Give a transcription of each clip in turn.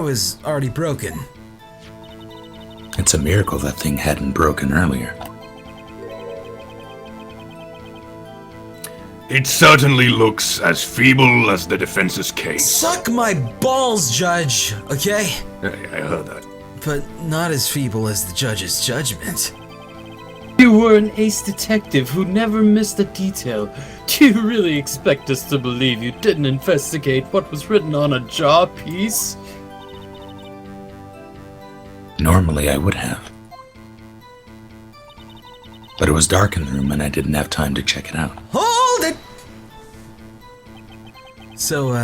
was already broken. It's a miracle that thing hadn't broken earlier. It certainly looks as feeble as the defense's case. Suck my balls, Judge, okay? I heard that. But not as feeble as the judge's judgment. You were an ace detective who never missed a detail. Do you really expect us to believe you didn't investigate what was written on a jaw piece? Normally I would have. But it was dark in the room and I didn't have time to check it out. Hold it! So,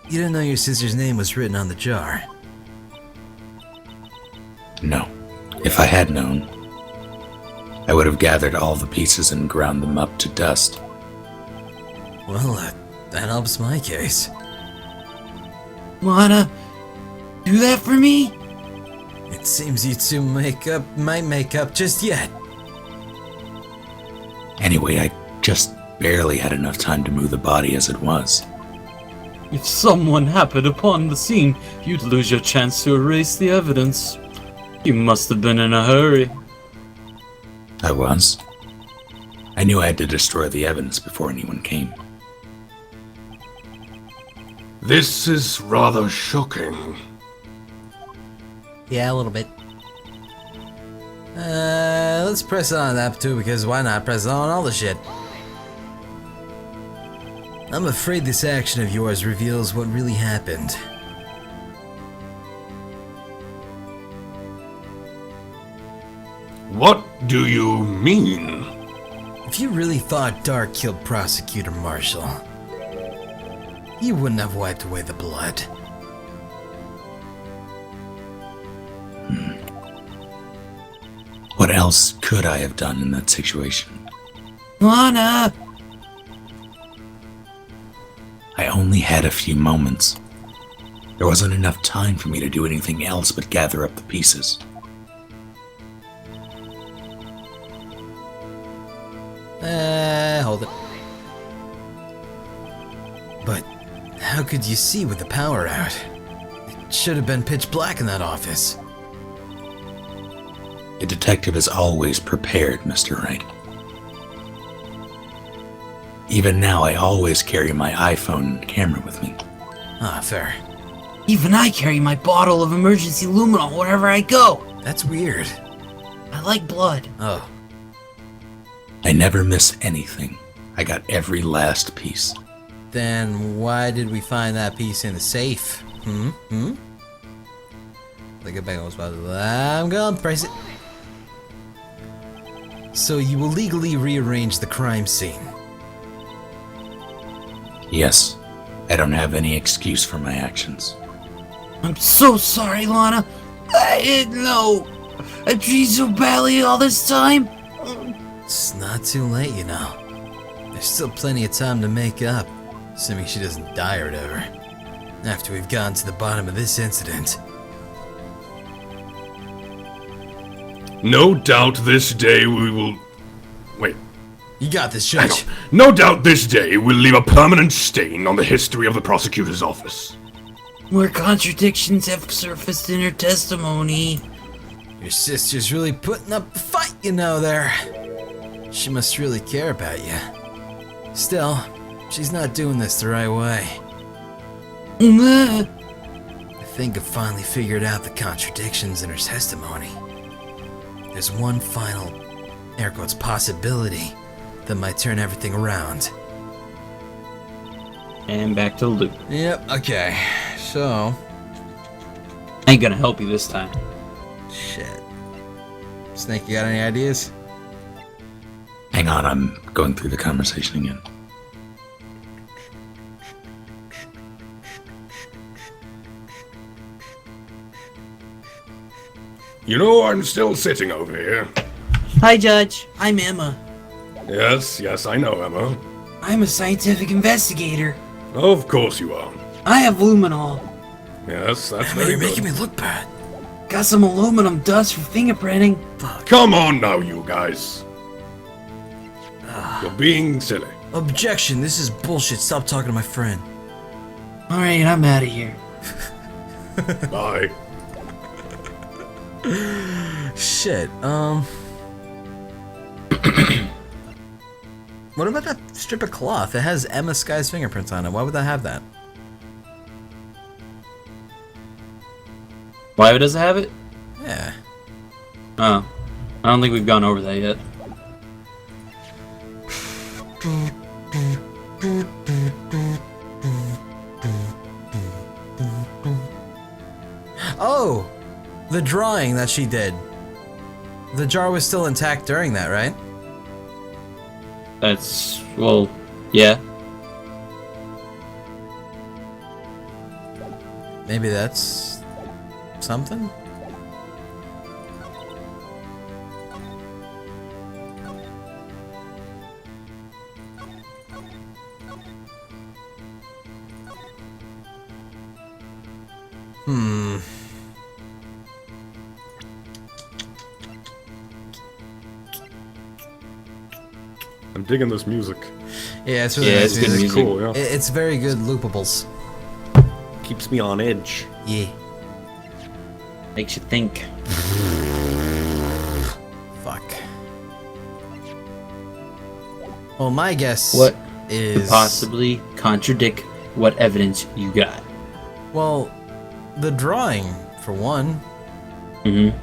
you didn't know your sister's name was written on the jar? No. If I had known, I would have gathered all the pieces and ground them up to dust. Well, that helps my case. Lana, do that for me? It seems you two might make up just yet. Anyway, I just barely had enough time to move the body as it was. If someone happened upon the scene, you'd lose your chance to erase the evidence. You must have been in a hurry. I was. I knew I had to destroy the evidence before anyone came. This is rather shocking. Yeah, a little bit. Let's press it on that too, because why not press it on all the shit? I'm afraid this action of yours reveals what really happened. What do you mean? If you really thought Dark killed Prosecutor Marshall, you wouldn't have wiped away the blood. What else could I have done in that situation? Lana! I only had a few moments. There wasn't enough time for me to do anything else but gather up the pieces. Hold it. But how could you see with the power out? It should have been pitch black in that office. A detective is always prepared, Mr. Wright. Even now, I always carry my iPhone and camera with me. Ah, fair. Even I carry my bottle of emergency luminol wherever I go. That's weird. I like blood. Oh. I never miss anything. I got every last piece. Then why did we find that piece in the safe? Look at back on spot. I'm gonna press it. So you illegally rearranged the crime scene. Yes, I don't have any excuse for my actions. I'm so sorry, Lana. I didn't know. I've treated so badly all this time. It's not too late, you know. There's still plenty of time to make up, assuming she doesn't die or whatever. After we've gotten to the bottom of this incident. No doubt this day we will... Wait. You got this, Hang Judge. on. No doubt this day will leave a permanent stain on the history of the prosecutor's office. More contradictions have surfaced in her testimony. Your sister's really putting up the fight, you know, there. She must really care about you. Still, she's not doing this the right way. I think I've finally figured out the contradictions in her testimony. There's one final, air quotes, possibility that might turn everything around. And back to the loop. Yep, okay. So... I ain't gonna help you this time. Shit. Snake, you got any ideas? Hang on, I'm going through the conversation again. You know, I'm still sitting over here. Hi, Judge. I'm Emma. Yes, I know, Emma. I'm a scientific investigator. Of course you are. I have luminol. Yes, that's Man, very you're good. making me look bad. Got some aluminum dust for fingerprinting. Come on now, you guys. You're being silly. Objection, this is bullshit. Stop talking to my friend. Alright, I'm out of here. Bye. Shit. What about that strip of cloth? It has Emma Sky's fingerprints on it. Why would that have that? Why does it have it? Yeah. Oh. I don't think we've gone over that yet. Oh! The drawing that she did. The jar was still intact during that, right? That's... well, yeah. Maybe that's... something? I'm digging this music. Yeah, it's really Yeah, nice it's good music. music. Cool, yeah. It's very good loopables. Keeps me on edge. Yeah. Makes you think. Fuck. Well, my guess What is... could possibly contradict what evidence you got? Well, the drawing, for one, Mm-hmm.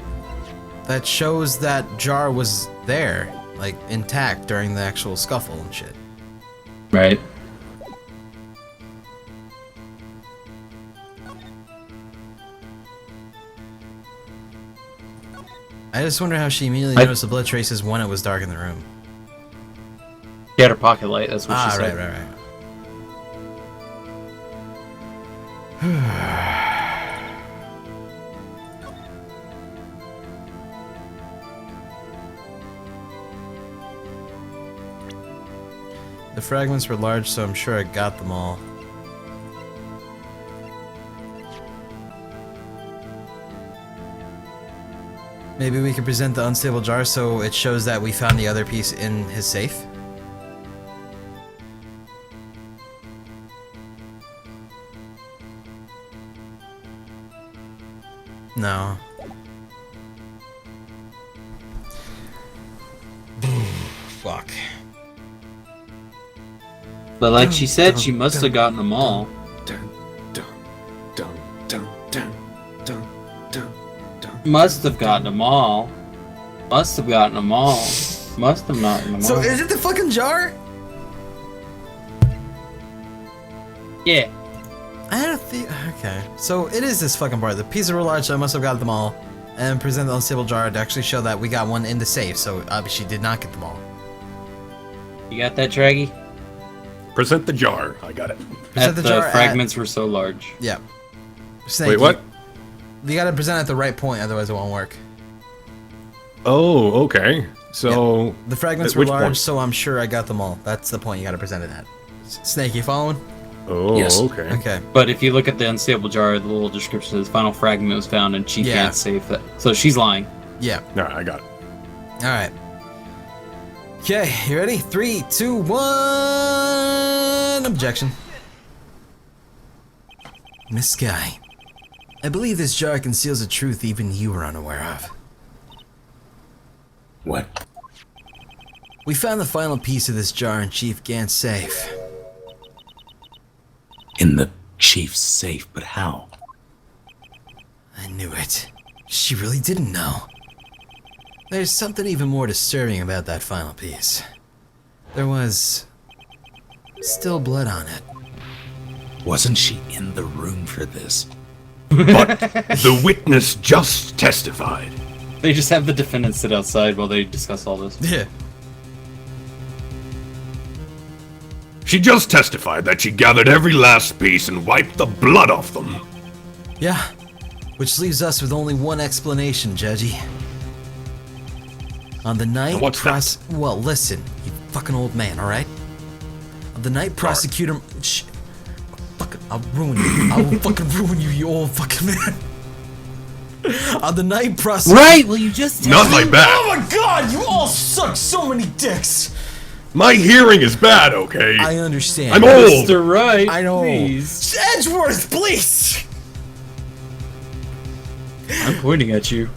that shows that jar was there, like, intact during the actual scuffle and shit. Right. I just wonder how she immediately noticed the blood traces when it was dark in the room. She had her pocket light, that's what she said. Right. The fragments were large, so I'm sure I got them all. Maybe we could present the unstable jar so it shows that we found the other piece in his safe? No. Fuck. But like she said, she must have gotten them all. Dun, dun, dun, dun, dun, dun, dun, dun. Must have gotten them all. Must have gotten them all. Must have not gotten them So all. is it the fucking jar? Yeah. I don't think. Okay. So it is this fucking bar. The pieces were large, so I must have got them all. And present the unstable jar to actually show that we got one in the safe, so obviously did not get them all. You got that, Draggy? Present the jar. I got it. Present The the jar fragments were so large. Yeah. Snake, Wait, what? You gotta present at the right point, otherwise it won't work. Oh, okay. So, The fragments at were which large, point? so I'm sure I got them all. That's the point you gotta present it at. Snake, you following? oh, Yes. okay. Okay. But if you look at the unstable jar, the little description says final fragment was found and she Yeah. can't save that. So she's lying. Yeah. All right, I got it. Alright. Okay, you ready? 3, 2, 1. Objection. Miss Sky, I believe this jar conceals a truth even you were unaware of. What? We found the final piece of this jar in Chief Gant's safe. In the chief's safe, but how? I knew it. She really didn't know. There's something even more disturbing about that final piece. There was still blood on it. Wasn't she in the room for this? But the witness just testified. They just have the defendant sit outside while they discuss all this. Yeah. She just testified that she gathered every last piece and wiped the blood off them. Yeah. Which leaves us with only one explanation, Judgy. On the night What's that? Well, listen, you fucking old man, alright? On the night prosecutor... Shh. I'll ruin you. I will fucking ruin you, you old fucking man. On the night prosecutor... Right, well you just Not like that. Oh my god, you all suck so many dicks! My hearing is bad, okay? I understand. I'm old. Mr. Wright, I know. please. Edgeworth, please! I'm pointing at you.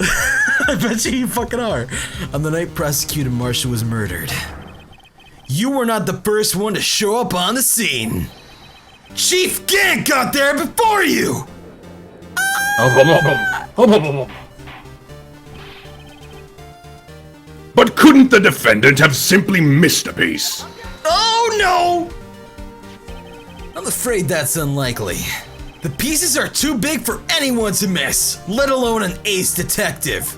I bet you fucking are. On the night Prosecutor Marshall was murdered, you were not the first one to show up on the scene. Chief Gant got there before you! But couldn't the defendant have simply missed a piece? Oh no! I'm afraid that's unlikely. The pieces are too big for anyone to miss, let alone an ace detective.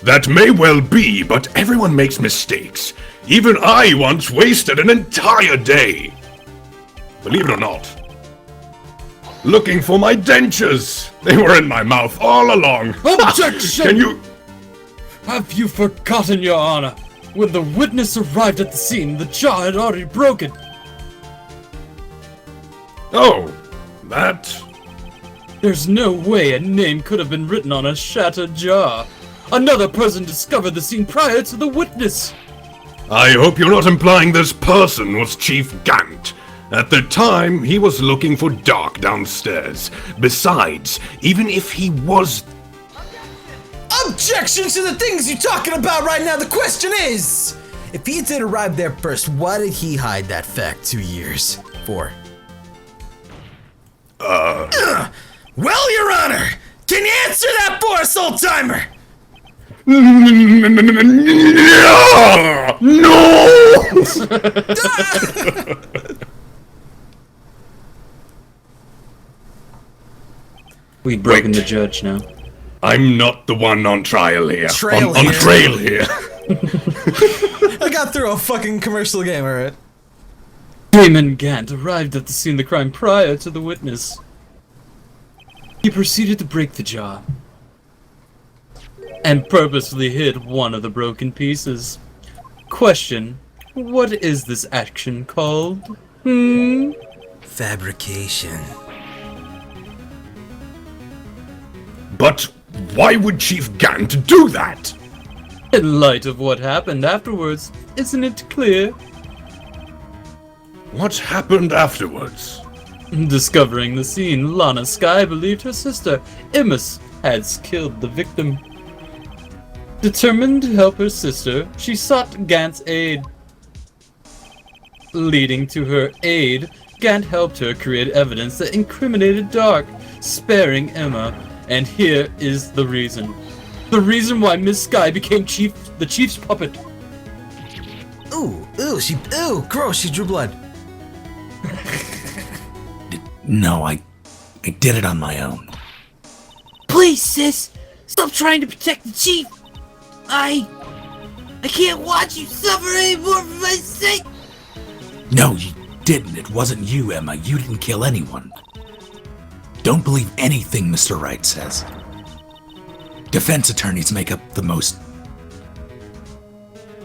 That may well be, but everyone makes mistakes. Even I once wasted an entire day. Believe it or not. Looking for my dentures. They were in my mouth all along. Objection! Can you... Have you forgotten, Your Honor? When the witness arrived at the scene, the jaw had already broken. Oh, that... There's no way a name could have been written on a shattered jaw. Another person discovered the scene prior to the witness. I hope you're not implying this person was Chief Gant. At the time, he was looking for Doc downstairs. Besides, even if he was... Objection to the things you're talking about right now. The question is, if he did arrive there first, why did he hide that fact 2 years for? Well, Your Honor, can you answer that for us, old timer? No! We've broken the judge now. I'm not the one on trial here. Trail on here. trail here. I got through a fucking commercial game, alright. Damon Gant arrived at the scene of the crime prior to the witness. He proceeded to break the jaw and purposely hid one of the broken pieces. Question: what is this action called? Fabrication. But why would Chief Gant do that? In light of what happened afterwards, isn't it clear? What happened afterwards? Discovering the scene, Lana Skye believed her sister, Emmis, had killed the victim. Determined to help her sister, she sought Gant's aid. Leading to her aid, Gant helped her create evidence that incriminated Dark, sparing Emma. And here is the reason. The reason why Miss Skye became the chief's puppet. Ooh, gross, she drew blood. No, I did it on my own. Please, sis, stop trying to protect the chief. I can't watch you suffer anymore for my sake. No, you didn't. It wasn't you, Emma. You didn't kill anyone. Don't believe anything Mr. Wright says. Defense attorneys make up the most...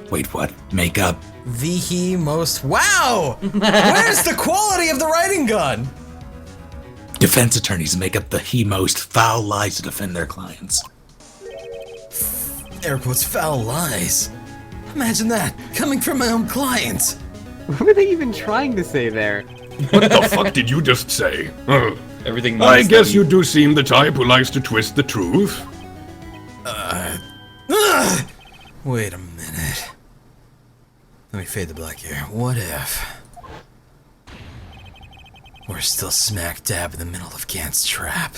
Wait, what? Make up... The most... Wow! Where's the quality of the writing gun? Defense attorneys make up the most foul lies to defend their clients. Air quotes, foul lies. Imagine that, coming from my own clients. What were they even trying to say there? What the fuck did you just say? Everything. I guess you do seem the type who likes to twist the truth. Wait a minute. Let me fade the black here. What if we're still smack dab in the middle of Gant's trap?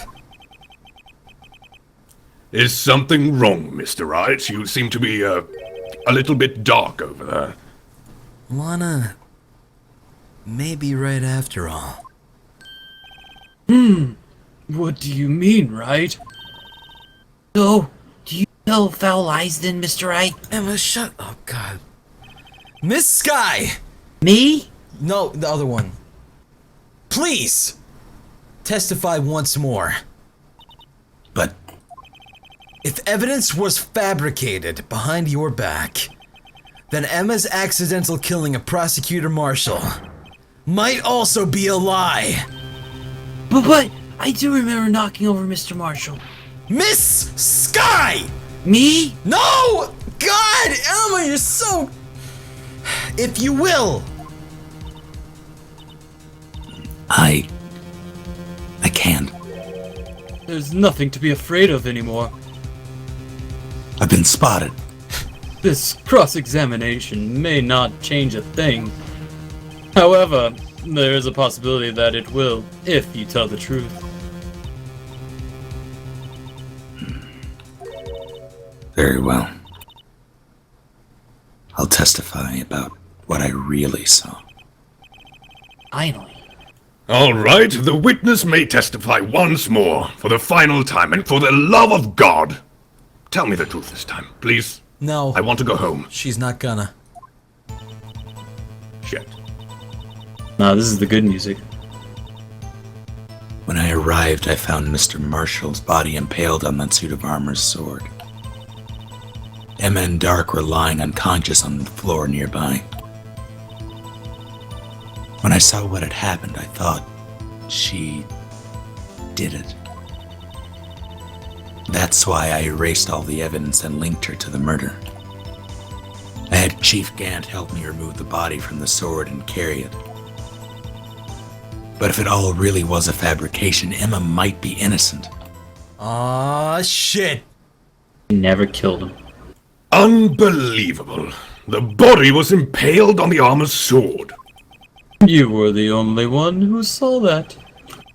Is something wrong, Mr. Wright? You seem to be, a little bit dark over there. Lana may be right after all. What do you mean, Wright? So, do you tell foul lies then, Mr. Wright? Emma, shut up, God. Miss Skye! Me? No, the other one. Please! Testify once more. But If evidence was fabricated behind your back, then Emma's accidental killing of Prosecutor Marshall might also be a lie. But I do remember knocking over Mr. Marshall. Miss Skye! Me? No! God, Emma, you're so... If you will. I can't. There's nothing to be afraid of anymore. I've been spotted. This cross-examination may not change a thing. However, there is a possibility that it will, if you tell the truth. Very well. I'll testify about what I really saw. Finally. All right, the witness may testify once more, for the final time, and for the love of God. Tell me the truth this time, please. No, I want to go home. she's not gonna. Shit. Nah, this is the good music. When I arrived, I found Mr. Marshall's body impaled on that suit of armor's sword. Emma and Dark were lying unconscious on the floor nearby. When I saw what had happened, I thought she did it. That's why I erased all the evidence and linked her to the murder. I had Chief Gant help me remove the body from the sword and carry it. But if it all really was a fabrication, Emma might be innocent. Aw, shit. Never killed him. Unbelievable. The body was impaled on the armor's sword. You were the only one who saw that.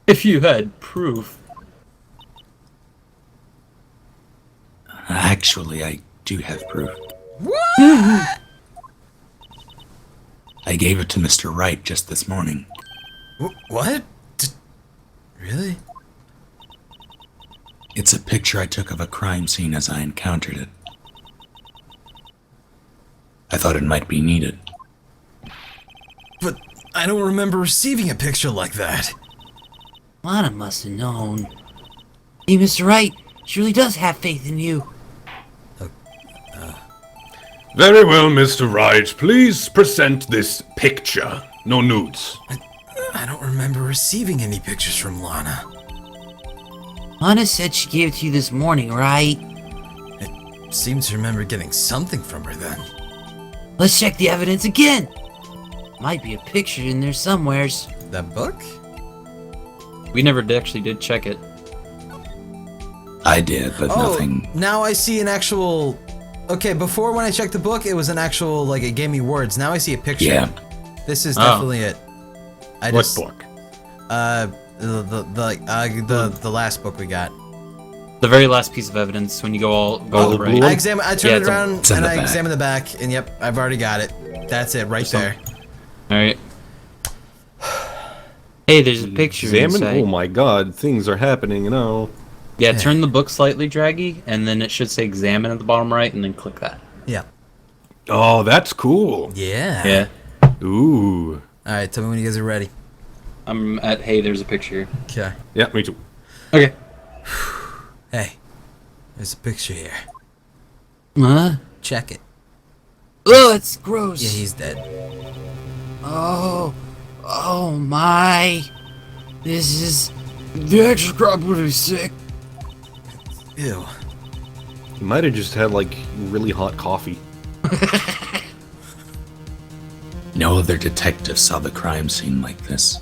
If you had proof. Actually, I do have proof. What? I gave it to Mr. Wright just this morning. What? Really? It's a picture I took of a crime scene as I encountered it. I thought it might be needed. But I don't remember receiving a picture like that. Lana must have known. Hey, Mr. Wright, she really does have faith in you. Very well, Mr. Wright. Please present this picture. No nudes. I don't remember receiving any pictures from Lana. Lana said she gave it to you this morning, right? Seems to remember getting something from her then. Let's check the evidence again. Might be a picture in there somewheres. That book? We never actually did check it. I did, but nothing. Now I see an actual... Okay, before when I checked the book, it was an actual, like, it gave me words. Now I see a picture. Yeah. This is definitely it. What book? The last book we got. The very last piece of evidence when you go the right. blue one? I turned Yeah, it around it's in and the I back. examined the back, and yep, I've already got it. That's it, right there. Alright. Hey, there's a picture Examine? inside. Oh my god, things are happening now. Yeah, turn the book slightly draggy, and then it should say examine at the bottom right, and then click that. Yeah. Oh, that's cool. Yeah. Yeah. Ooh. Alright, tell me when you guys are ready. I'm at, hey, there's a picture. Okay. Yeah, me too. Okay. Hey, there's a picture here. Huh? Check it. Oh, it's gross. Yeah, he's dead. Oh my. This is... The extra crop would be sick. Ew. He might have just had, like, really hot coffee. No other detective saw the crime scene like this.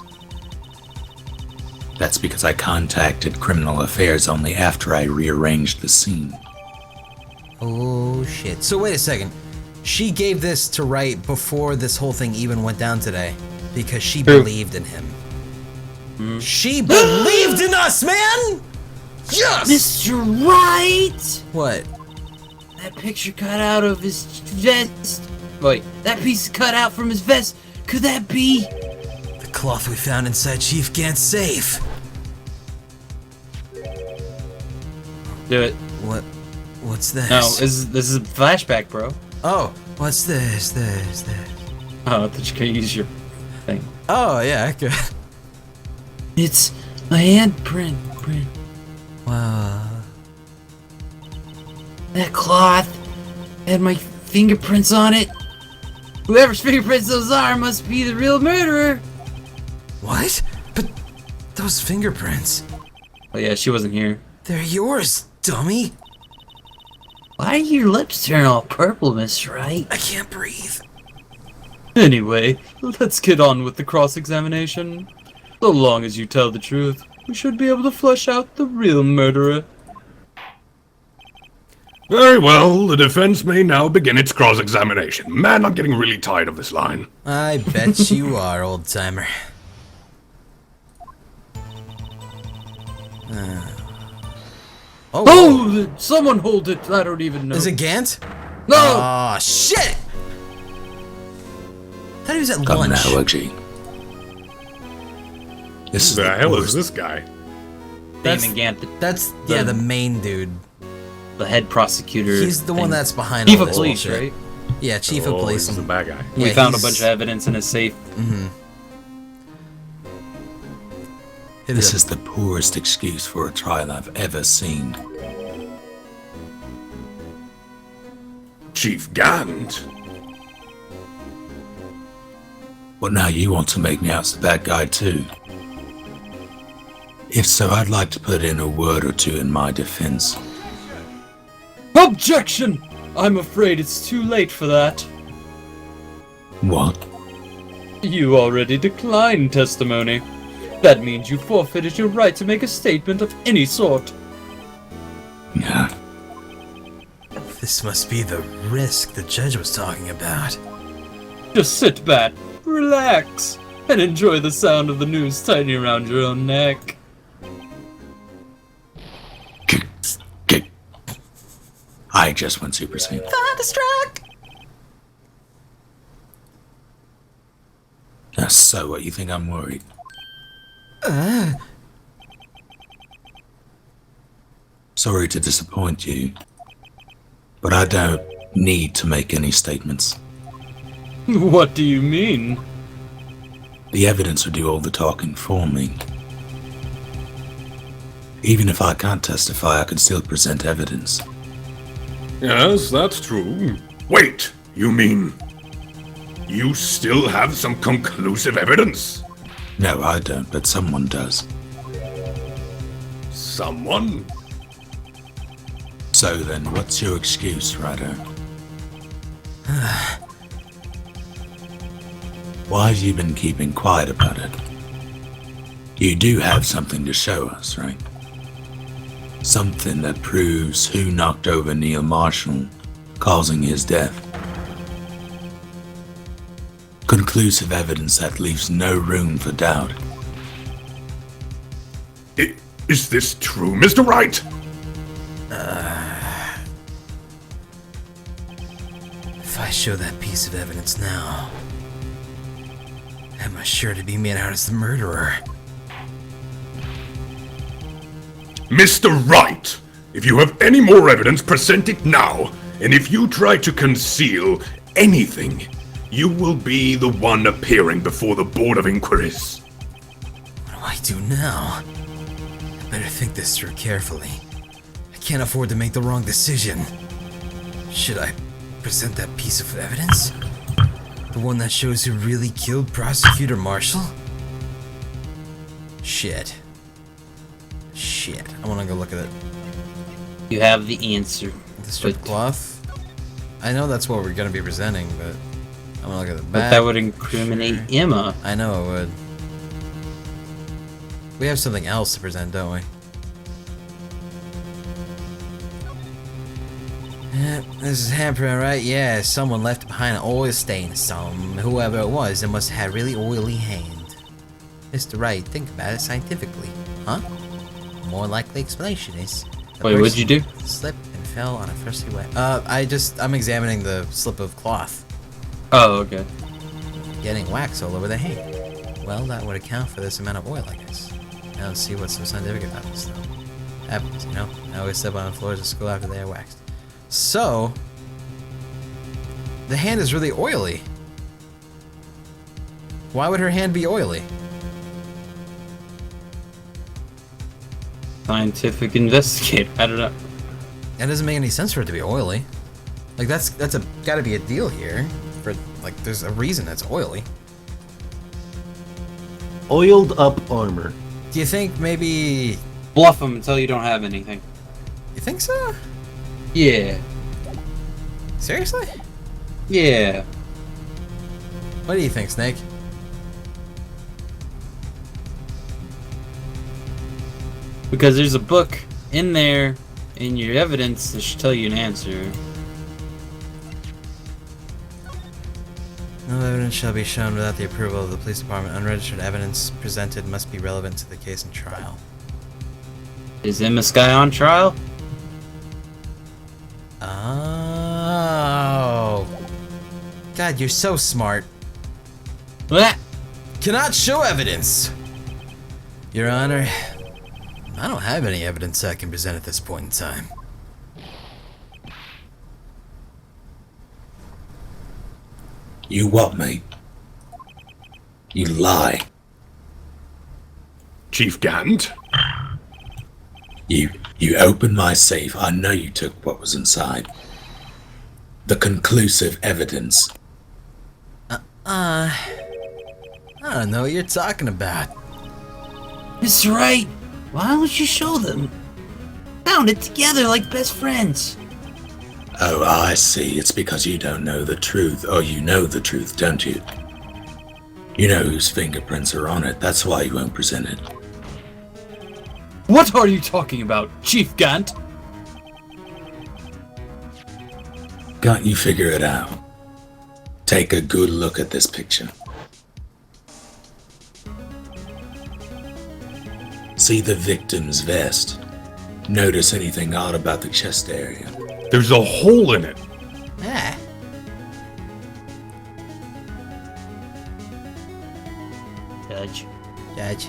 That's because I contacted Criminal Affairs only after I rearranged the scene. Oh shit. So wait a second. She gave this to Wright before this whole thing even went down today. Because she believed in him. She believed in us, man! Yes! Mr. Wright! What? That picture cut out of his vest. Wait. That piece cut out from his vest. Could that be? The cloth we found inside Chief Gant's safe. Do it. What's this? No, this is a flashback, bro. Oh, what's this? Oh, I thought you could use your thing. Oh, yeah, I could. It's a handprint. Wow. That cloth had my fingerprints on it. Whoever's fingerprints those are must be the real murderer. What? But those fingerprints, Oh yeah, she wasn't here. they're yours, dummy. Why do your lips turn all purple, Mr. Wright? I can't breathe. Anyway, let's get on with the cross-examination. So long as you tell the truth. we should be able to flush out the real murderer. Very well, the defense may now begin its cross-examination. Man, I'm getting really tired of this line. I bet you are, old timer. Oh, Oh, someone hold it. I don't even know. is it Gant? No! Oh, shit! Thought he was at Come lunch. now, Wuggy. This is Who the hell is poorest- this guy? That's- Damon Gant, That's, yeah, the main dude. the head prosecutor. He's the one and that's behind chief all of this police, bullshit. right? Yeah, chief of Oh, police. he's the And, bad guy. We yeah, found a he's- bunch of evidence in his safe. This is the poorest excuse for a trial I've ever seen. Chief Gant. Well, now you want to make me out as the bad guy too. If so, I'd like to put in a word or two in my defense. Objection! I'm afraid it's too late for that. What? You already declined testimony. That means you forfeited your right to make a statement of any sort. Yeah. This must be the risk the judge was talking about. Just sit back, relax, and enjoy the sound of the noose tightening around your own neck. I just went Super Saiyan. Thunderstruck! So, what, you think I'm worried? Sorry to disappoint you, but I don't need to make any statements. What do you mean? The evidence will do all the talking for me. Even if I can't testify, I can still present evidence. Yes, that's true. Wait, you mean you still have some conclusive evidence? No, I don't, but someone does. Someone? So then, what's your excuse, Ryder? Why have you been keeping quiet about it? You do have something to show us, right? Something that proves who knocked over Neil Marshall, causing his death. Conclusive evidence that leaves no room for doubt. Is this true, Mr. Wright? If I show that piece of evidence now, am I sure to be made out as the murderer? Mr. Wright, if you have any more evidence, present it now. And if you try to conceal anything, you will be the one appearing before the Board of Inquiries. What do I do now? I better think this through carefully. I can't afford to make the wrong decision. Should I present that piece of evidence? The one that shows who really killed Prosecutor Marshall? Shit. I wanna go look at it. You have the answer. The strip cloth? I know that's what we're gonna be presenting, but I wanna look at the But back. that would incriminate Emma. I know it would. We have something else to present, don't we? This is handprint, right? Yeah, someone left behind an oil stain. Whoever it was, it must have had really oily hand. Mr. Wright, think about it scientifically, huh? More likely explanation is the Wait, what'd you do? person slipped and fell on a freshly wet. I'm examining the slip of cloth, Oh, okay. getting wax all over the hand. Well, that would account for this amount of oil, I guess. I don't see what's so scientific about this stuff. Happens, you know? I always step on the floors of school after they are waxed. So, the hand is really oily. Why would her hand be oily? Scientific investigator. I don't know. That doesn't make any sense for it to be oily. Like that's gotta be a deal here. For like, there's a reason it's oily. Oiled up armor. Do you think maybe? Bluff them until you don't have anything. You think so? Yeah. Seriously? Yeah. What do you think, Snake? Because there's a book in there in your evidence that should tell you an answer. No evidence shall be shown without the approval of the police department. Unregistered evidence presented must be relevant to the case and trial. Is Emma Sky on trial? Oh. God, you're so smart. What? Cannot show evidence. Your Honor, I don't have any evidence I can present at this point in time. You what, mate? You lie. Chief Gant? You opened my safe. I know you took what was inside. The conclusive evidence. I don't know what you're talking about. Mr. Wright, why don't you show them? Bound it together like best friends. Oh, I see. It's because you don't know the truth. Or you know the truth, don't you? You know whose fingerprints are on it. That's why you won't present it. What are you talking about, Chief Gant? Can't you figure it out? Take a good look at this picture. See the victim's vest. Notice anything odd about the chest area. There's a hole in it. Ah. Judge.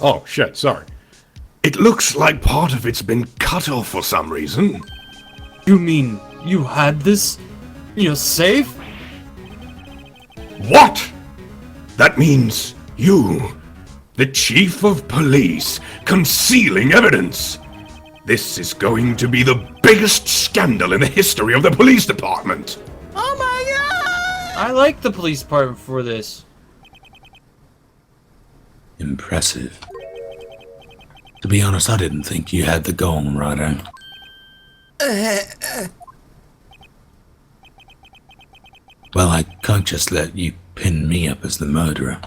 Oh, shit, sorry. It looks like part of it's been cut off for some reason. You mean you had this in your safe? What? That means you, the chief of police, concealing evidence. This is going to be the biggest scandal in the history of the police department. Oh my God! I like the police department for this. Impressive. To be honest, I didn't think you had the gong, Wright. Well, I can't just let you pin me up as the murderer.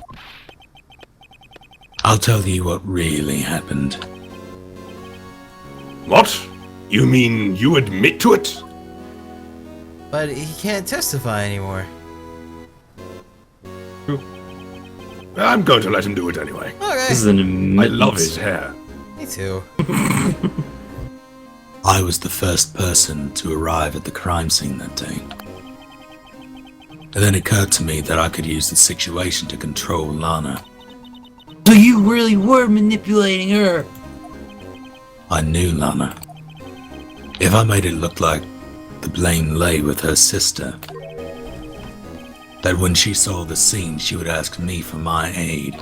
I'll tell you what really happened. What? You mean you admit to it? But he can't testify anymore. I'm going to let him do it anyway. Okay. This is an I admittance. love his hair. Me too. I was the first person to arrive at the crime scene that day. It then occurred to me that I could use the situation to control Lana. So you really were manipulating her. I knew Lana. If I made it look like the blame lay with her sister, that when she saw the scene, she would ask me for my aid.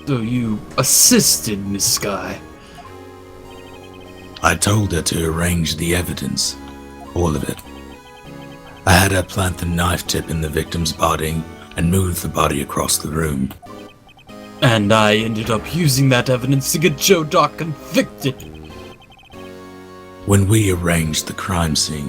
So you assisted Miss Sky. I told her to arrange the evidence, all of it. I had her plant the knife tip in the victim's body and move the body across the room. And I ended up using that evidence to get Joe Doc convicted. When we arranged the crime scene,